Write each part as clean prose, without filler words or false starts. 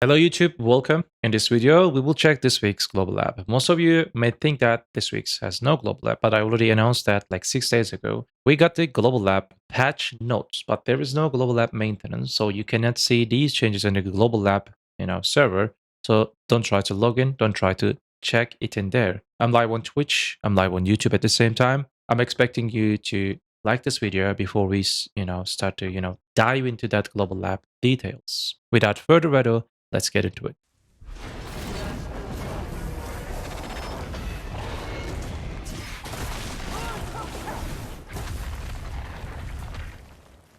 Hello YouTube, welcome. In this video, we will check this week's global app. Most of you may think that this week's has no global app, but I already announced that like 6 days ago. We got the global app patch notes, but there is no global app maintenance, so you cannot see these changes in the global app, server. So don't try to log in, don't try to check it in there. I'm live on Twitch, I'm live on YouTube at the same time. I'm expecting you to like this video before we, start to, dive into that global app details. Without further ado, let's get into it.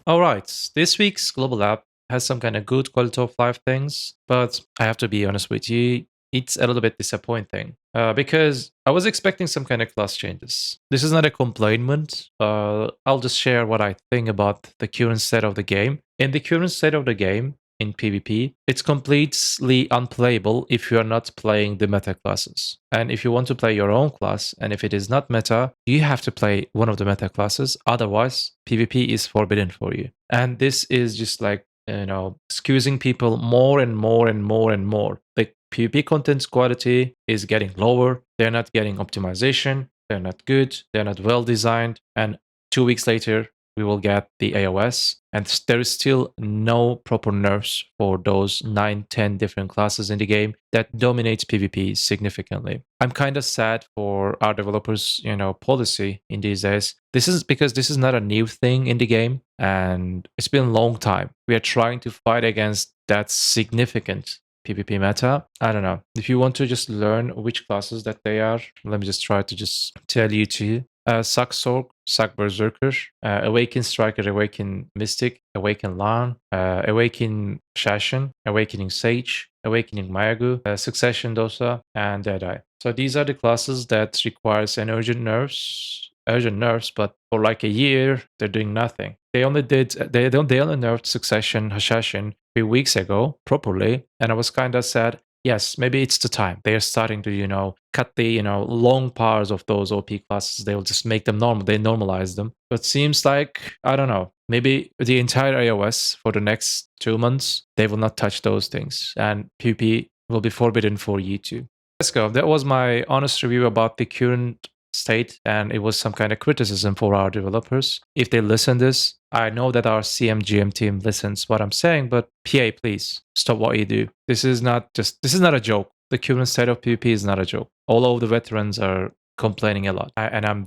All right, this week's global app has some kind of good quality of life things, but I have to be honest with you, it's a little bit disappointing because I was expecting some kind of class changes. This is not a complaint. I'll just share what I think about the current state of the game. In the current state of the game, in PvP, it's completely unplayable if you are not playing the meta classes. And if you want to play your own class, and if it is not meta, you have to play one of the meta classes. Otherwise, PvP is forbidden for you. And this is just like, excusing people more and more and more and more. The PvP content's quality is getting lower. They're not getting optimization. They're not good. They're not well designed. And 2 weeks later, we will get the AOS, and there is still no proper nerfs for those 9-10 different classes in the game that dominate PvP significantly. I'm kind of sad for our developers, policy in these days. This is because this is not a new thing in the game, and it's been a long time. We are trying to fight against that significant PvP meta. I don't know. If you want to just learn which classes that they are, let me just try to just tell you too. Suck Sork, Suck Berserker, Awaken Striker, Awaken Mystic, Awaken Lan, Awaken Shashin, Awakening Sage, Awakening Mayagu, Succession Dosa, and Deadeye. So these are the classes that requires an urgent nerfs, but for like a year, they're doing nothing. They only nerfed Succession Hashashin 3 weeks ago properly, and I was kind of sad. Yes, maybe it's the time. They're starting to, cut the, long powers of those OP classes. They'll just make them normal. They normalize them. But seems like, I don't know, maybe the entire iOS for the next 2 months, they will not touch those things. And PvP will be forbidden for you too. Let's go. That was my honest review about the current state, and it was some kind of criticism for our developers. If they listen this, I know that our CMGM team listens what I'm saying, but PA, please stop what you do. This is not a joke. The current state of PvP is not a joke. All of the veterans are complaining a lot, and I'm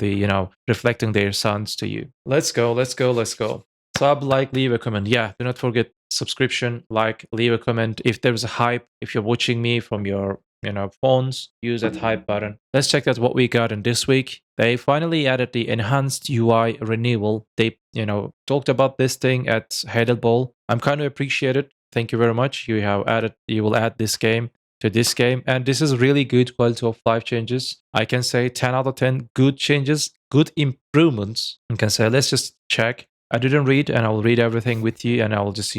reflecting their sons to you. Let's go. Sub, like, leave a comment. Yeah, do not forget subscription, like, leave a comment. If there's a hype, if you're watching me from your phones, use that hype button. Let's check out what we got in this week. They finally added the enhanced UI renewal. They, talked about this thing at Headed Bowl. I'm kind of appreciate it. Thank you very much. You will add this game to this game. And this is really good quality of life changes. I can say 10 out of 10 good changes, good improvements. I can say, let's just check. I didn't read, and I'll read everything with you, and I will just,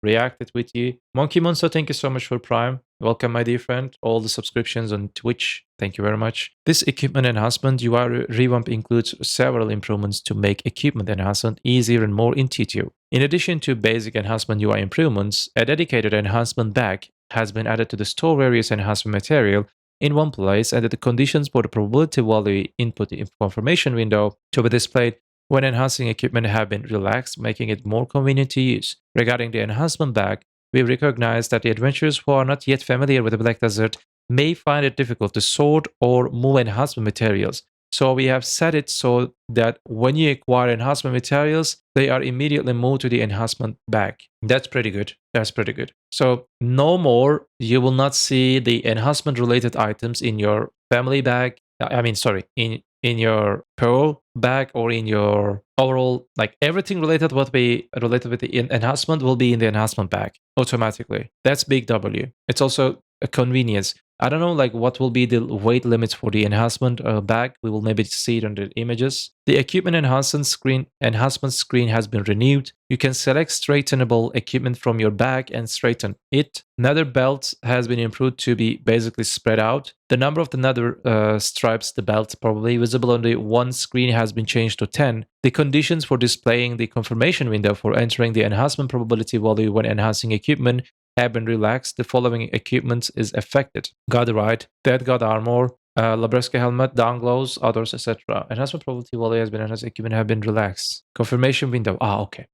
react it with you. Monkey Monster, thank you so much for Prime. Welcome, my dear friend. All the subscriptions on Twitch, thank you very much. This equipment enhancement UI revamp includes several improvements to make equipment enhancement easier and more intuitive. In addition to basic enhancement UI improvements, a dedicated enhancement bag has been added to the store various enhancement material in one place, and that the conditions for the probability value input confirmation window to be displayed when enhancing equipment have been relaxed, making it more convenient to use. Regarding the enhancement bag, we recognize that the adventurers who are not yet familiar with the Black Desert may find it difficult to sort or move enhancement materials. So we have set it so that when you acquire enhancement materials, they are immediately moved to the enhancement bag. That's pretty good. So no more, you will not see the enhancement related items in your family bag. In your Pearl bag or in your overall, like everything related with the enhancement will be in the enhancement bag automatically. That's big W. It's also a convenience. I don't know like what will be the weight limits for the enhancement bag. We will maybe see it on the images. The equipment enhancement screen has been renewed. You can select straightenable equipment from your bag and straighten it. Nether belt has been improved to be basically spread out. The number of the nether stripes, the belt probably visible on the one screen has been changed to 10. The conditions for displaying the confirmation window for entering the enhancement probability value when enhancing equipment have been relaxed. The following equipment is affected: God Right, Dead God Armor, Labreska Helmet, Downglows, others, etc. Enhancement probability value has been enhanced. Equipment have been relaxed. Confirmation window. Okay.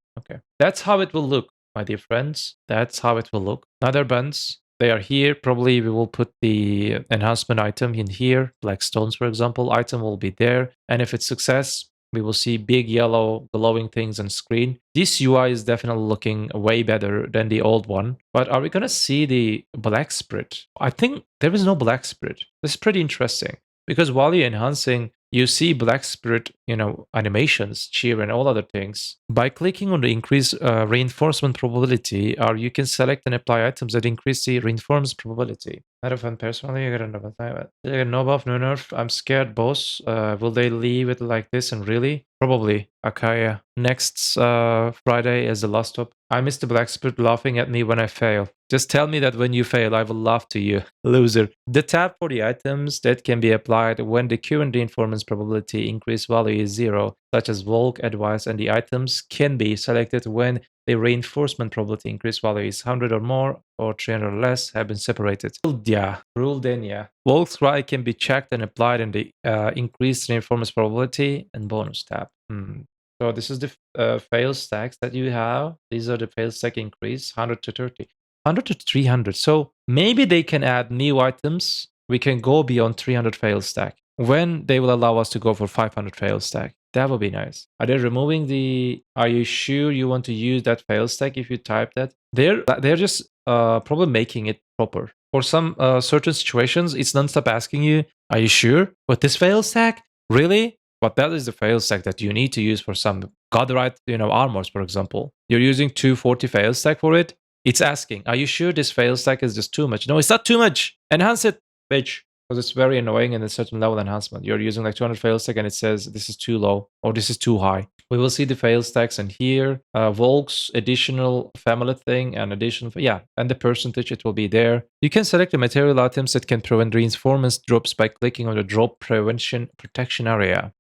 That's how it will look, my dear friends. That's how it will look. Other buttons, they are here. Probably we will put the enhancement item in here. Black stones, for example, item will be there. And if it's success, we will see big yellow glowing things on screen. This UI is definitely looking way better than the old one. But are we going to see the black spread? I think there is no black spread. This is pretty interesting because while you're enhancing, you see black spirit, animations, cheer, and all other things. By clicking on the increase reinforcement probability, or you can select and apply items that increase the reinforcement probability. Not a fan personally, I don't know about that. No buff, no nerf. I'm scared, boss. Will they leave it like this? And really? Probably. Akaya. Next Friday is the last stop. I miss the black spirit laughing at me when I fail. Just tell me that when you fail, I will laugh to you, loser. The tab for the items that can be applied when the current reinforcement probability increase value is 0, such as Volk, Advice, and the items can be selected when the reinforcement probability increase value is 100 or more or 300 or less have been separated. Ruled in, yeah. Volk's right can be checked and applied in the increased reinforcement probability and bonus tab. So this is the fail stacks that you have. These are the fail stack increase, 100 to 30. 100 to 300. So maybe they can add new items. We can go beyond 300 fail stack when they will allow us to go for 500 fail stack. That would be nice. Are they removing are you sure you want to use that fail stack if you type that? They're just probably making it proper. For some certain situations, it's non-stop asking you, are you sure? But this fail stack? Really? But that is the fail stack that you need to use for some Godright, armors, for example. You're using 240 fail stack for it. It's asking, are you sure this fail stack is just too much? No, it's not too much. Enhance it, bitch. Because it's very annoying in a certain level enhancement. You're using like 200 fail stack and it says this is too low or this is too high. We will see the fail stacks in here. Volk's additional family thing and additional, and the percentage, it will be there. You can select the material items that can prevent reinforcement drops by clicking on the drop prevention protection area.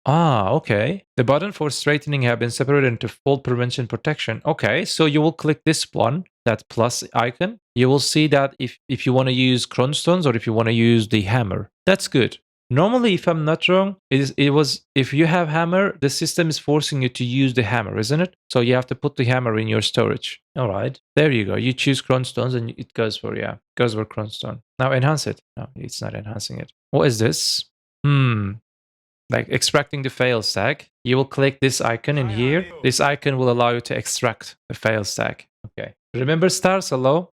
Okay. The button for straightening have been separated into fall prevention protection. Okay, so you will click this one, that plus icon. You will see that if you want to use chronestones or if you want to use the hammer. That's good. Normally, if I'm not wrong, if you have hammer, the system is forcing you to use the hammer, isn't it? So you have to put the hammer in your storage. All right, there you go. You choose chronestones and it goes for chronestone. Now enhance it. No, it's not enhancing it. What is this? Like extracting the fail stack, you will click this icon in here. This icon will allow you to extract the fail stack. Okay. Remember stars? Hello?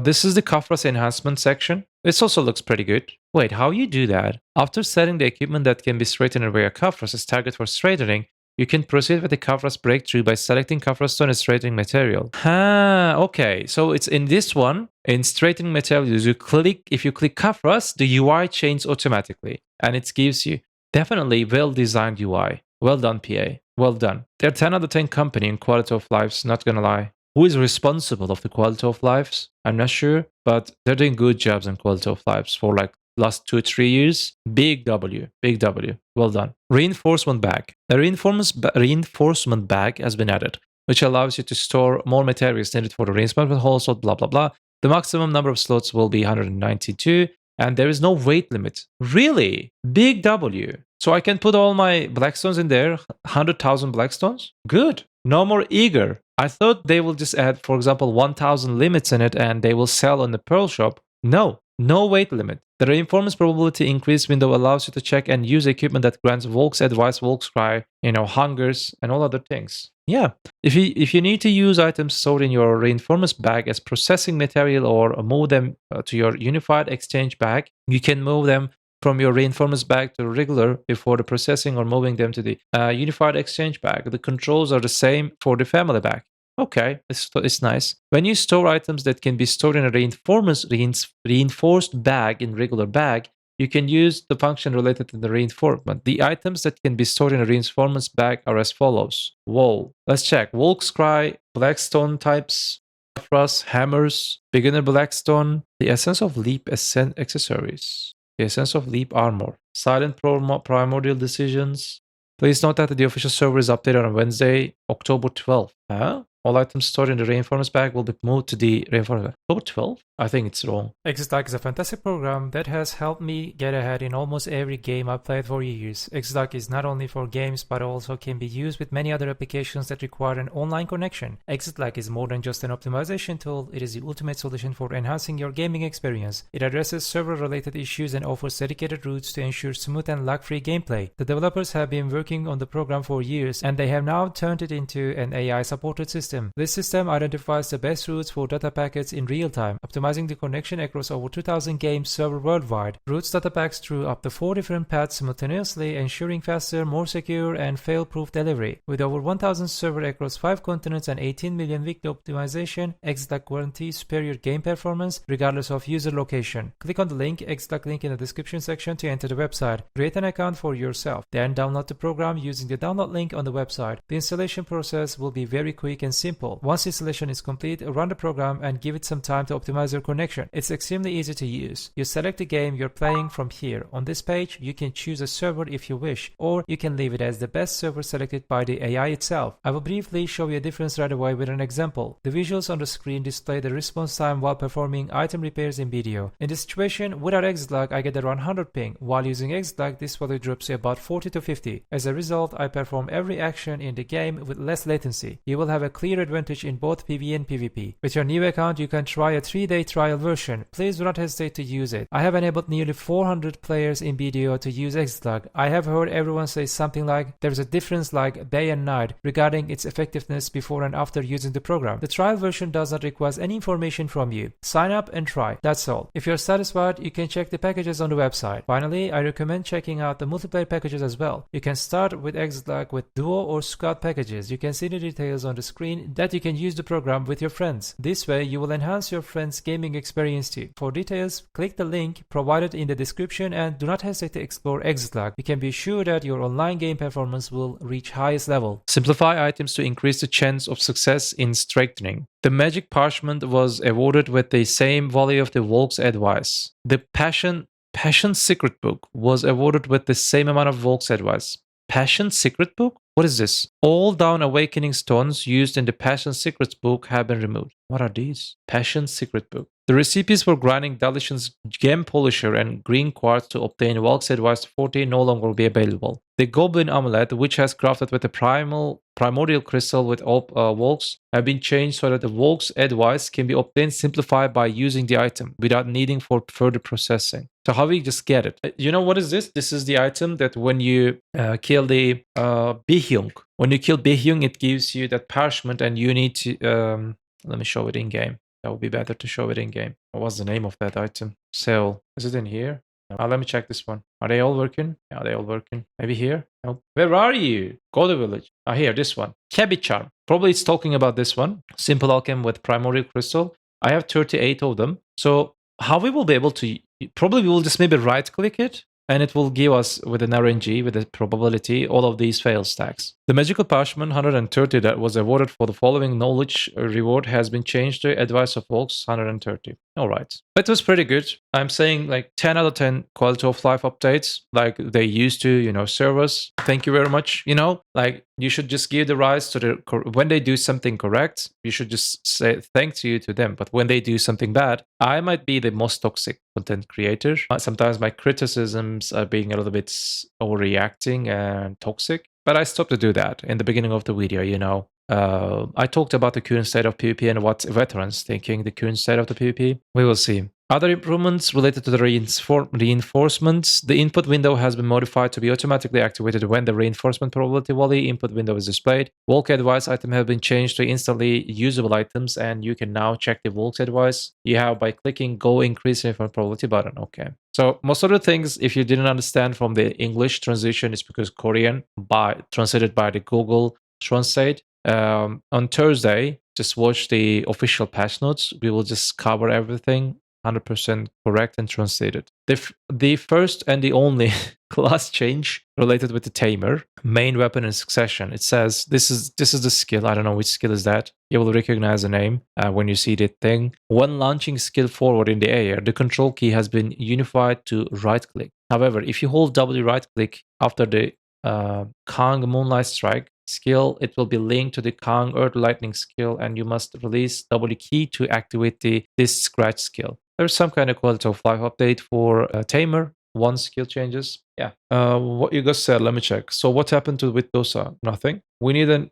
This is the Kafras enhancement section. This also looks pretty good. Wait, how you do that? After setting the equipment that can be straightened via Kafras as target for straightening, you can proceed with the Kafras breakthrough by selecting Kafras stone as straightening material. Okay. So it's in this one, in straightening materials, if you click Kafras, the UI changes automatically. And it gives you definitely well-designed UI. Well done, PA. Well done. They're 10 out of 10 company in quality of lives, not gonna lie. Who is responsible of the quality of lives? I'm not sure, but they're doing good jobs in quality of lives for like last 2 or 3 years. Big W. Well done. Reinforcement bag. The reinforcement bag has been added, which allows you to store more materials needed for the reinforcement hole slot, blah, blah, blah. The maximum number of slots will be 192. And there is no weight limit. Really? Big W. So I can put all my blackstones in there, 100,000 blackstones? Good. No more eager. I thought they will just add, for example, 1,000 limits in it and they will sell on the Pearl shop. No weight limit. The reinforcement probability increase window allows you to check and use equipment that grants Volk's advice, Volk's cry, hungers, and all other things. Yeah, if you need to use items stored in your reinforcement bag as processing material or move them to your unified exchange bag, you can move them from your reinforcement bag to regular before the processing or moving them to the unified exchange bag. The controls are the same for the family bag. Okay, it's nice. When you store items that can be stored in a reinforced bag in regular bag, you can use the function related to the reinforcement. The items that can be stored in a reinforcement bag are as follows. Whoa. Let's check. Volk's Cry, Blackstone types, Kafras, hammers, beginner Blackstone, the Essence of Leap accessories, the Essence of Leap armor, silent primordial decisions. Please note that the official server is updated on Wednesday, October 12th. All items stored in the reinforcements bag will be moved to the reinforcement. October 12th? I think it's wrong. Exitlag is a fantastic program that has helped me get ahead in almost every game I've played for years. Exitlag is not only for games but also can be used with many other applications that require an online connection. Exitlag is more than just an optimization tool, it is the ultimate solution for enhancing your gaming experience. It addresses server-related issues and offers dedicated routes to ensure smooth and lag-free gameplay. The developers have been working on the program for years and they have now turned it into an AI-supported system. This system identifies the best routes for data packets in real time, optimizing the connection across over 2,000 games server worldwide. Routes data packs through up to 4 different paths simultaneously, ensuring faster, more secure, and fail-proof delivery. With over 1,000 servers across 5 continents and 18 million weekly optimization, Exitlag guarantees superior game performance regardless of user location. Click on the link, Exitlag link in the description section to enter the website. Create an account for yourself, then download the program using the download link on the website. The installation process will be very quick and simple. Once installation is complete, run the program and give it some time to optimize your connection. It's extremely easy to use. You select the game you're playing from here. On this page, you can choose a server if you wish, or you can leave it as the best server selected by the AI itself. I will briefly show you a difference right away with an example. The visuals on the screen display the response time while performing item repairs in BDO. In this situation, without Exitlag, I get around 100 ping. While using Exitlag, this value drops to about 40 to 50. As a result, I perform every action in the game with less latency. You will have a clear advantage in both PvE and PvP. With your new account, you can try a 3-day trial version. Please do not hesitate to use it. I have enabled nearly 400 players in BDO to use Exitlag. I have heard everyone say something like there's a difference like day and night regarding its effectiveness before and after using the program. The trial version does not require any information from you. Sign up and try. That's all. If you're satisfied, you can check the packages on the website. Finally, I recommend checking out the multiplayer packages as well. You can start with Exitlag with duo or squad packages. You can see the details on the screen that you can use the program with your friends. This way, you will enhance your friends' gaming experience too. For details, click the link provided in the description and do not hesitate to explore Exitlag. You can be sure that your online game performance will reach highest level. Simplify items to increase the chance of success in strengthening. The Magic Parchment was awarded with the same value of the Volk's Advice. The Passion Secret Book was awarded with the same amount of Volk's Advice. Passion Secret Book? What is this? All down awakening stones used in the Passion Secrets book have been removed. What are these? Passion Secret Book. The recipes for grinding Dalician's Gem Polisher and Green Quartz to obtain Volk's Advice 40 no longer will be available. The Goblin Amulet, which has crafted with a primordial crystal with all Volks, have been changed so that the Volk's Advice can be obtained simplified by using the item without needing for further processing. So how we just get it? You know what is this? This is the item that when you kill the Bihyung, when you kill Bihyung, it gives you that parchment and you need to... let me show it in game. That would be better to show it in game. What was the name of that item? Sell. Is it in here? Let me check this one. Are they all working? Yeah, they all working. Maybe here? No. Where are you? Go to village. Here, this one. Cabby Charm. Probably it's talking about this one. Simple Alchem with Primordial Crystal. I have 38 of them. So how we will be able to... Probably we will just maybe right click it. And it will give us with an RNG, with a probability, all of these fail stacks. The Magical Parchment 130 that was awarded for the following knowledge reward has been changed to Advice of Volks 130. All right. That was pretty good. I'm saying like 10 out of 10 quality of life updates like they used to, serve us. Thank you very much. Like you should just give the rise to when they do something correct, you should just say thank you to them. But when they do something bad, I might be the most toxic content creator. Sometimes my criticisms are being a little bit overreacting and toxic. But I stopped to do that in the beginning of the video, I talked about the current state of PvP and what veterans thinking the current state of the PvP. We will see. Other improvements related to the reinforcements. The input window has been modified to be automatically activated when the reinforcement probability value input window is displayed. Volk Advice item have been changed to instantly usable items, and you can now check the Volk's Advice you have by clicking Go Increase Reinforcement Probability button. Okay. So most of the things, if you didn't understand from the English transition, it's because Korean translated by the Google Translate. On Thursday, just watch the official patch notes. We will just cover everything 100% correct and translated. The first and the only class change related with the Tamer, main weapon in succession. It says this is the skill. I don't know which skill is that. You will recognize the name when you see the thing. When launching skill forward in the air, the control key has been unified to right click. However, if you hold W right click after the Kang Moonlight Strike, skill, it will be linked to the Kang Earth Lightning skill, and you must release W key to activate this scratch skill. There's some kind of quality of life update for Tamer. One skill changes. Yeah. What you guys said, let me check. So what happened to with Dosa? Nothing. We need an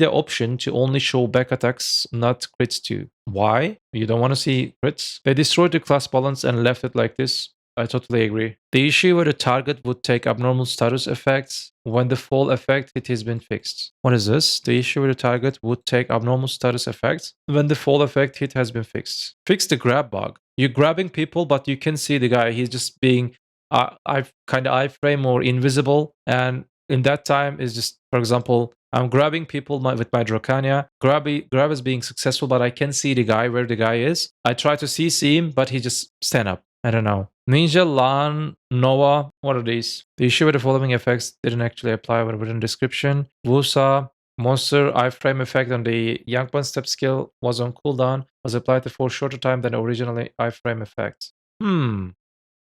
option to only show back attacks, not crits too. Why? You don't want to see crits? They destroyed the class balance and left it like this. I totally agree. The issue where the target would take abnormal status effects when the fall effect it has been fixed. What is this? The issue where the target would take abnormal status effects when the fall effect hit has been fixed. Fix the grab bug. You're grabbing people, but you can see the guy. He's just being kind of iframe or invisible, and in that time is just, for example, I'm grabbing people with my Dracania. Grab is being successful, but I can see the guy where the guy is. I try to CC him, but he just stand up. I don't know. Ninja, Lan, Noah, what are these? The issue with the following effects didn't actually apply within description. Wusa, Monster iframe effect on the Young One step skill was on cooldown, was applied for shorter time than originally iframe effect.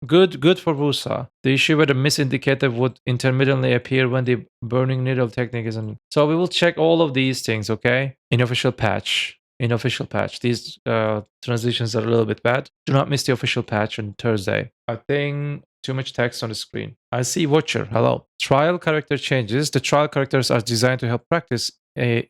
Good for Wusa. The issue where the miss indicator would intermittently appear when the burning needle technique is on. So we will check all of these things, okay? In official patch. These transitions are a little bit bad. Do not miss the official patch on Thursday. I think too much text on the screen. I see Watcher. Hello. Trial character changes. The trial characters are designed to help practice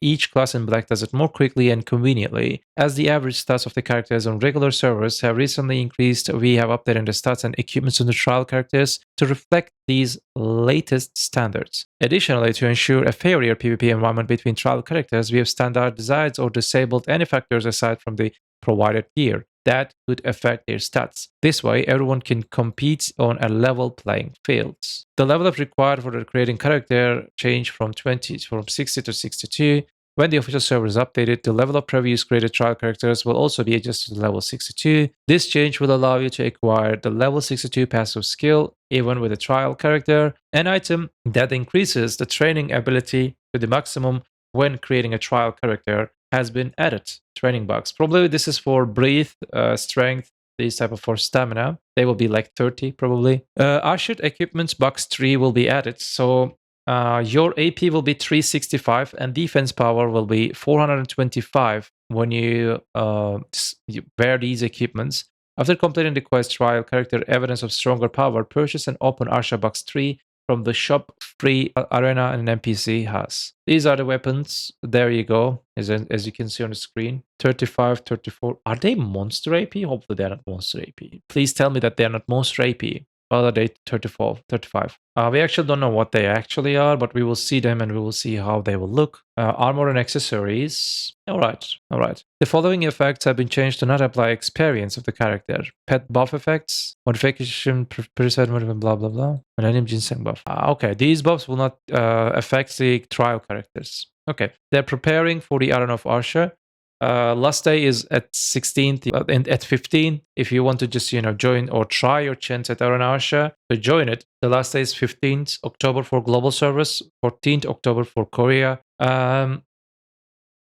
each class in Black Desert more quickly and conveniently. As the average stats of the characters on regular servers have recently increased, we have updated the stats and equipments on the trial characters to reflect these latest standards. Additionally, to ensure a fairer PvP environment between trial characters, we have standardized or disabled any factors aside from the provided gear that could affect their stats. This way, everyone can compete on a level playing field. The level up required for the creating character changed from 60 to 62. When the official server is updated, the level of previous created trial characters will also be adjusted to level 62. This change will allow you to acquire the level 62 passive skill even with a trial character, an item that increases the training ability to the maximum when creating a trial character has been added. Training bugs. Probably this is for breathe, strength, these type of for stamina. They will be like 30 probably. Ashet equipment box 3 will be added. So your AP will be 365 and defense power will be 425 when you wear these equipments. After completing the quest trial character evidence of stronger power, purchase and open Asha box 3 from the shop free arena and NPC has. These are the weapons. There you go, as you can see on the screen. 35, 34. Are they monster AP? Hopefully they're not monster AP. Please tell me that they're not monster AP. Well, are they 34, 35? We actually don't know what they actually are, but we will see them and we will see how they will look. Armor and accessories. All right. The following effects have been changed to not apply experience of the character. Pet buff effects, modification, preset, blah, blah, blah. And anim ginseng buff. Okay, these buffs will not affect the trial characters. Okay, they're preparing for the Arena of Arsha. Last day is at 16th and at 15. If you want to just join or try your chance at Arena Arsha, to join it, the last day is 15th October for global service, 14th October for Korea.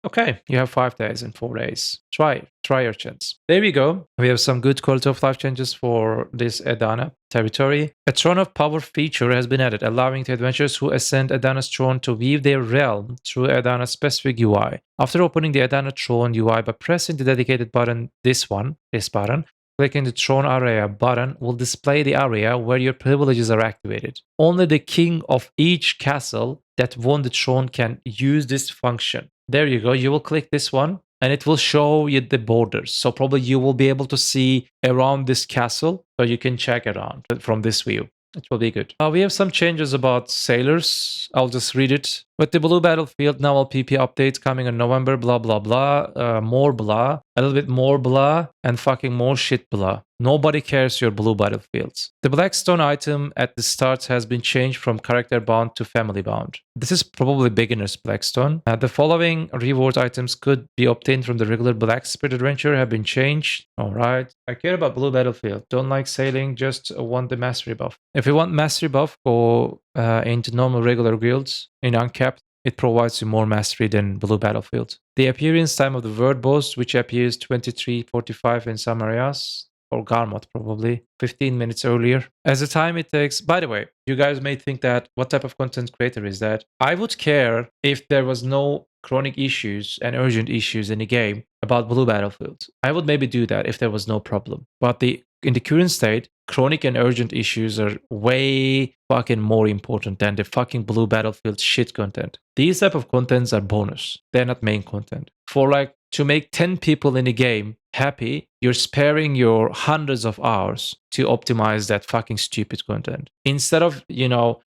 Okay, you have 5 days and 4 days. Try your chance. There we go. We have some good quality of life changes for this Adana territory. A Throne of Power feature has been added, allowing the adventurers who ascend Adana's throne to weave their realm through Adana's specific UI. After opening the Adana throne UI by pressing the dedicated button, this button, clicking the Throne Area button will display the area where your privileges are activated. Only the king of each castle that won the throne can use this function. There you go. You will click this one and it will show you the borders. So probably you will be able to see around this castle, so you can check around from this view. It will be good. We have some changes about sailors. I'll just read it. With the Blue Battlefield Naval PP update coming in November, blah, blah, blah. More blah. A little bit more blah. And fucking more shit blah. Nobody cares your Blue Battlefields. The Blackstone item at the start has been changed from character bound to family bound. This is probably beginner's Blackstone. The following reward items could be obtained from the regular Black Spirit Adventure have been changed. Alright. I care about Blue Battlefield. Don't like sailing, just want the mastery buff. If you want mastery buff, go into normal regular guilds. In Uncapped, it provides you more mastery than Blue Battlefield. The appearance time of the word boss, which appears 23:45 in some areas. or Garmot probably 15 minutes earlier. As the time it takes, by the way, you guys may think that what type of content creator is that? I would care if there was no chronic issues and urgent issues in the game about Blue Battlefield. I would maybe do that if there was no problem. But in the current state, chronic and urgent issues are way fucking more important than the fucking Blue Battlefield shit content. These type of contents are bonus. They're not main content. For like to make 10 people in the game happy, you're sparing your hundreds of hours to optimize that fucking stupid content. Instead of,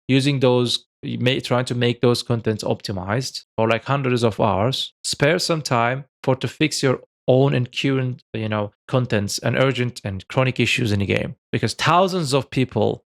using those, trying to make those contents optimized for like hundreds of hours, spare some time to fix your own and current, contents and urgent and chronic issues in the game, because thousands of people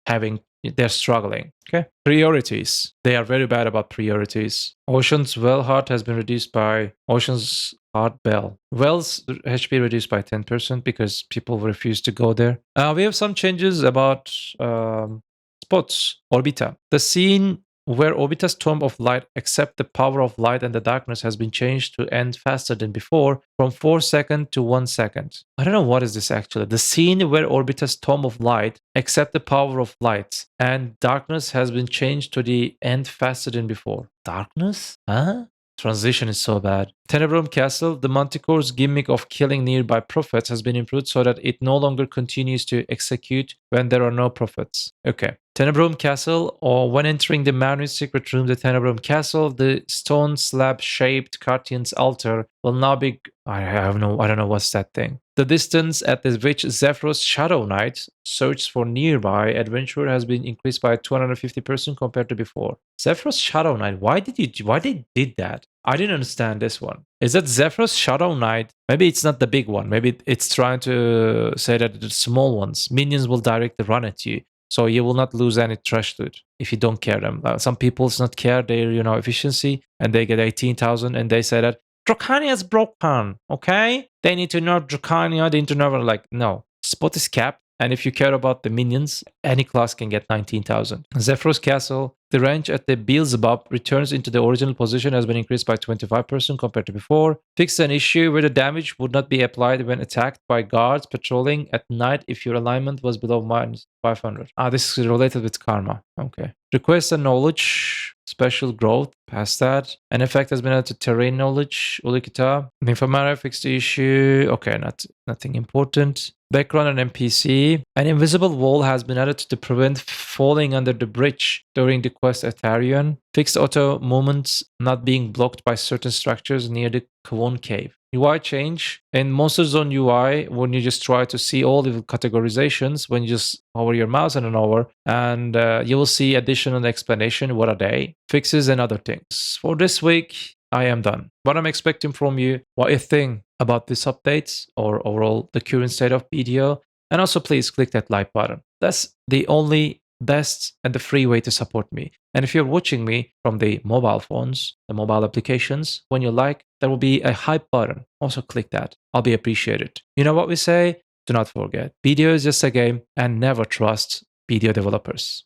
they're struggling. Okay. Priorities. They are very bad about priorities. Ocean's well heart has been reduced by Ocean's heart bell. Well's HP reduced by 10% because people refuse to go there. We have some changes about spots. Orbita. The scene where Orbita's Tomb of Light accept the power of light and the darkness has been changed to end faster than before, from 4 seconds to 1 second. I don't know what is this actually. The scene where Orbita's Tomb of Light accept the power of light and darkness has been changed to the end faster than before. Darkness? Huh? Transition is so bad. Tenebrum Castle, the Manticore's gimmick of killing nearby prophets has been improved so that it no longer continues to execute when there are no prophets. Okay. Tenebrum Castle, or when entering the Marin's secret room, the Tenebrum Castle, the stone slab-shaped Cartian's altar will now be... I don't know what's that thing. The distance at which Zephyros Shadow Knight searches for nearby adventurer has been increased by 250% compared to before. Zephyros Shadow Knight, why they did that? I didn't understand this one. Is that Zephyros Shadow Knight? Maybe it's not the big one. Maybe it's trying to say that the small ones, minions will directly run at you. So you will not lose any trash to it if you don't care them. Some people does not care their efficiency, and they get 18,000, and they say that Dracania is broken. Okay, they need to nerf Dracania. They need to nerf. Like, no, spot is capped, and if you care about the minions, any class can get 19,000. Zephyros Castle. The range at the Beelzebub returns into the original position has been increased by 25% compared to before. Fixed an issue where the damage would not be applied when attacked by guards patrolling at night if your alignment was below minus 500. This is related with karma. Okay. Request and knowledge, special growth, past that. An effect has been added to terrain knowledge, Ulikita. Nymphomara fixed the issue. Okay, nothing important. Background and NPC. An invisible wall has been added to prevent falling under the bridge during the quest at Arion. Fixed auto movements not being blocked by certain structures near the QoL cave. UI change. In Monster Zone UI, when you just try to see all the categorizations, when you just hover your mouse and over, and you will see additional explanation. What are they? Fixes and other things. For this week, I am done. What I'm expecting from you, what you think about this update or overall the current state of BDO. And also please click that like button. That's the only best and the free way to support me. And if you're watching me from the mobile phones, the mobile applications, when you like, there will be a hype button. Also click that. I'll be appreciated. You know what we say? Do not forget, BDO is just a game and never trust BDO developers.